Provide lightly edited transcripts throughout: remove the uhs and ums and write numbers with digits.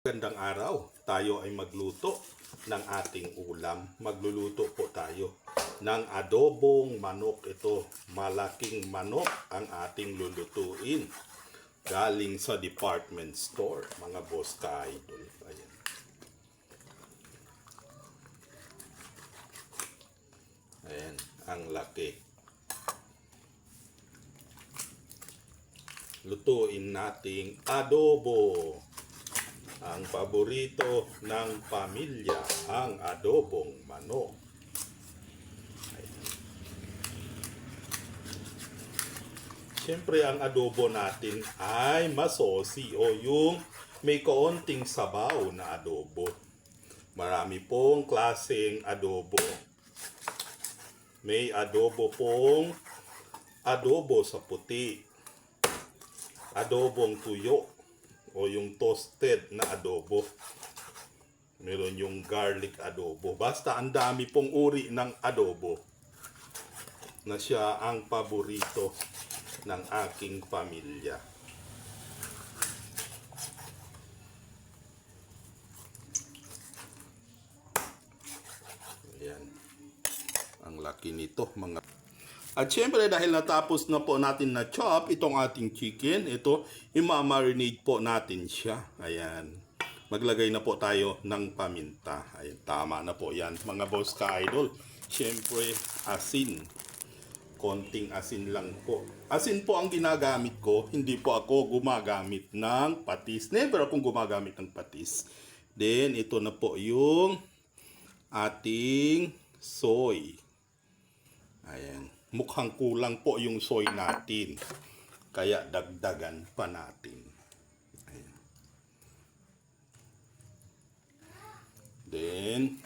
Gandang araw, tayo ay magluto ng ating ulam. Magluluto po tayo ng adobong manok. Ito, malaking manok ang ating lulutuin. Galing sa department store, mga boss ka-idol. Ayan. Ayan, ang laki. Lutuin nating adobo. Ang paborito ng pamilya, ang adobong manok. Ayan. Siyempre, ang adobo natin ay masosi o yung may kaunting sabaw na adobo. Marami pong klaseng adobo. May adobo pong adobo sa puti, adobong tuyo, o yung toasted na adobo. Meron yung garlic adobo. Basta ang dami pong uri ng adobo na siya ang paborito ng aking pamilya. Ayan. Ang laki nito, mga. At syempre, dahil natapos na po natin na chop itong ating chicken, ito, imamarinate po natin siya. Ayan. Maglagay na po tayo ng paminta. Ayan, tama na po yan, mga boss ka-idol. Syempre, asin. Konting asin lang po. Asin po ang ginagamit ko. Hindi po ako gumagamit ng patis. Never akong gumagamit ng patis. Then, ito na po yung ating soy. Ayan. Mukhang kulang po yung soy natin. Kaya dagdagan pa natin. Ayan. Then,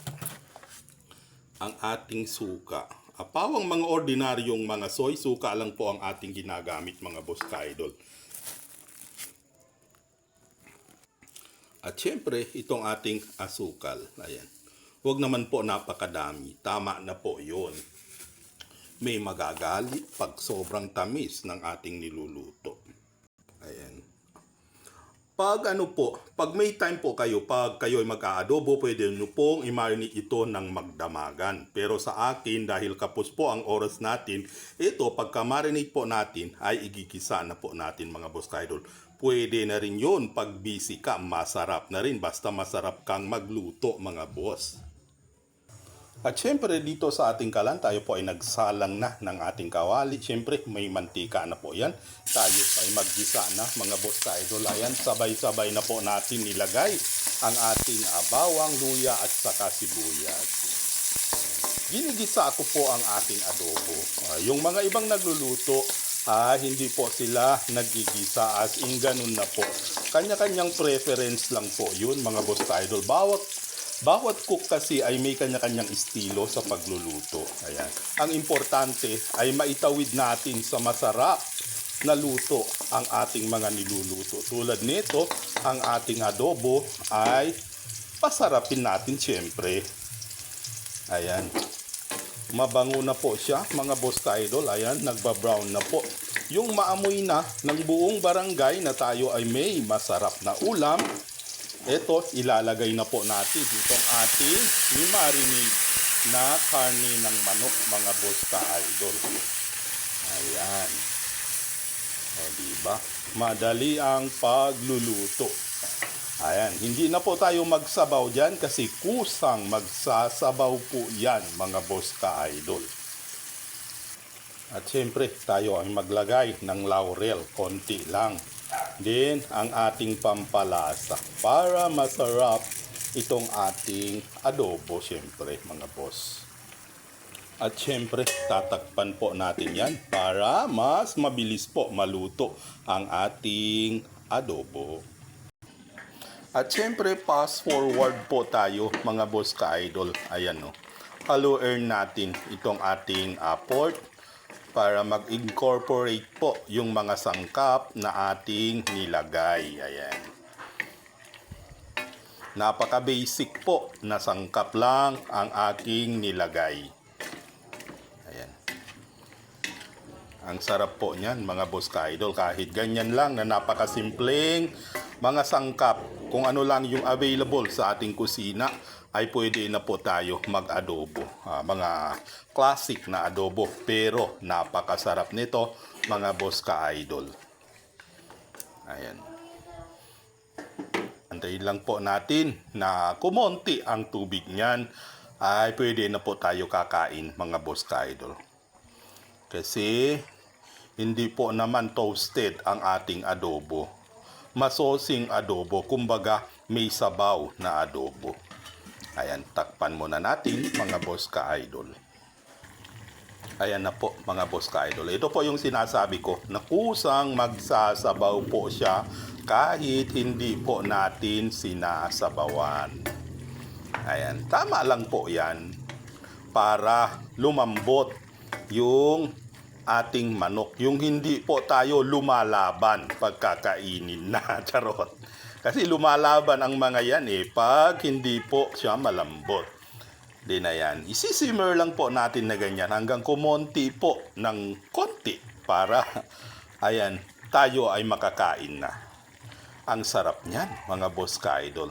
ang ating suka. Pawang mga ordinaryong mga soy, suka lang po ang ating ginagamit, mga boss ka-idol. At syempre, itong ating asukal. Ayan. Huwag naman po napakadami. Tama na po yun. May magagalit pag sobrang tamis ng ating niluluto. Ayan. Pag may time po kayo, pag kayo ay mag-aadobo, pwede nyo pong i-marinate ito ng magdamagan. Pero sa akin, dahil kapos po ang oras natin, ito, pagka-marinate po natin, ay igigisa na po natin, mga boss ka-idol. Pwede na rin yun, pag busy ka, masarap na rin. Basta masarap kang magluto, mga boss. At syempre dito sa ating kalan, tayo po ay nagsalang na ng ating kawali. Syempre may mantika na po yan. Tayo ay maggisa na, mga boss ka-idol. Ayan, sabay-sabay na po natin nilagay ang ating bawang, luya at saka sibuyas. Ginigisa ko po ang ating adobo. Yung mga ibang nagluluto, hindi po sila naggigisa, as in ganun na po. Kanya-kanyang preference lang po yun, mga boss ka-idol. Bawat cook kasi ay may kanya-kanyang estilo sa pagluluto. Ayan. Ang importante ay maitawid natin sa masarap na luto ang ating mga niluluto. Tulad nito, ang ating adobo ay pasarapin natin syempre. Ayan. Mabango na po siya, mga boss ka-idol. Ayan, nagbabrown na po. Yung maamoy na ng buong barangay na tayo ay may masarap na ulam. Ito, ilalagay na po natin itong ating marinade na karne ng manok, mga boss ka-idol. Ayan. O, diba? Madali ang pagluluto. Ayan. Hindi na po tayo magsabaw dyan kasi kusang magsasabaw po yan, mga boss ka-idol. At syempre, tayo ay maglagay ng laurel. Konti lang. Then, ang ating pampalasa para masarap itong ating adobo, syempre, mga boss. At syempre, tatakpan po natin yan para mas mabilis po maluto ang ating adobo. At syempre, fast forward po tayo, mga boss ka-idol. Ayan, no. Haluin natin itong ating pork para mag-incorporate po yung mga sangkap na ating nilagay. Ayan. Napaka-basic po na sangkap lang ang aking nilagay. Ayan. Ang sarap po niyan, mga boss ka-idol. Kahit ganyan lang na napakasimpleng mga sangkap, kung ano lang yung available sa ating kusina ay pwede na po tayo mag-adobo. Mga classic na adobo pero napakasarap nito mga boss ka-idol. Ayan. Antayin lang po natin na kumonti ang tubig niyan ay pwede na po tayo kakain mga boss ka-idol. Kasi hindi po naman toasted ang ating adobo. Masosing adobo, kumbaga may sabaw na adobo. Ayan, takpan muna natin mga boss ka-idol. Ayan na po mga boss ka-idol. Ito po yung sinasabi ko na kusang magsasabaw po siya kahit hindi po natin sinasabawan. Ayan, tama lang po yan para lumambot yung ating manok. Yung hindi po tayo lumalaban pagkakainin na. Charot. Kasi lumalaban ang mga yan pag hindi po siya malambot. Di na yan. Isisimmer lang po natin na ganyan hanggang kumonti po ng konti para ayan, tayo ay makakain na. Ang sarap niyan mga boss ka-idol.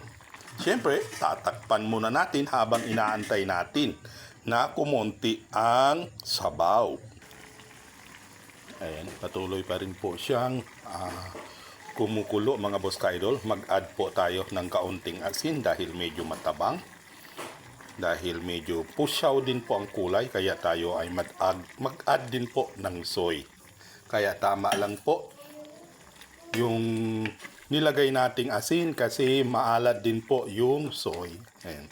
Siyempre, tatakpan muna natin habang inaantay natin na kumonti ang sabaw. Ayan, patuloy pa rin po siyang kumukulo mga boss ka-idol. Mag-add po tayo ng kaunting asin dahil medyo matabang. Dahil medyo pusyaw din po ang kulay kaya tayo ay mag-add din po ng soy. Kaya tama lang po yung nilagay nating asin kasi maalat din po yung soy. Ayan.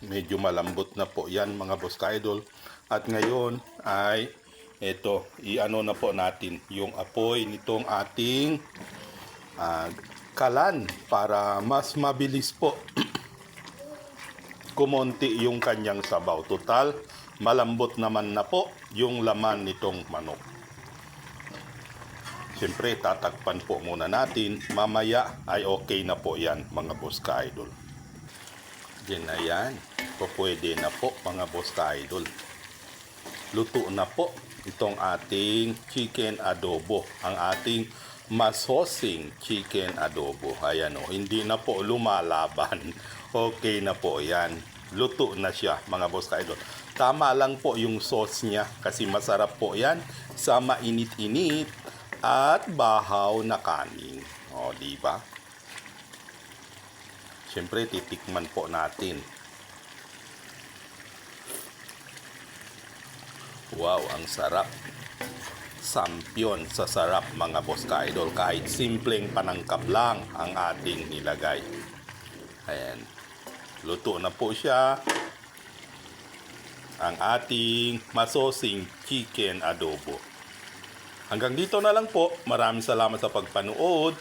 Medyo malambot na po yan mga boss ka-idol. At ngayon ay ito, i-ano na po natin yung apoy nitong ating kalan para mas mabilis po kumonti yung kanyang sabaw. Total, malambot naman na po yung laman nitong manok. Siyempre, tatakpan po muna natin. Mamaya ay okay na po yan mga boss ka-idol. Diyan na yan. Pwede na po mga boss ka-idol. Luto na po itong ating chicken adobo. Ang ating masosing chicken adobo. Ayan o, hindi na po lumalaban. Okay na po yan. Luto na siya mga boss ka-idol. Tama lang po yung sauce niya kasi masarap po yan sa mainit-init at bahaw na kanin. O, diba? Siyempre, titikman po natin. Wow, ang sarap. Sampion sa sarap mga boss ka-idol. Kahit simpleng panangkap lang ang ating nilagay. Ayan. Luto na po siya. Ang ating masosing chicken adobo. Hanggang dito na lang po. Maraming salamat sa pagpanood.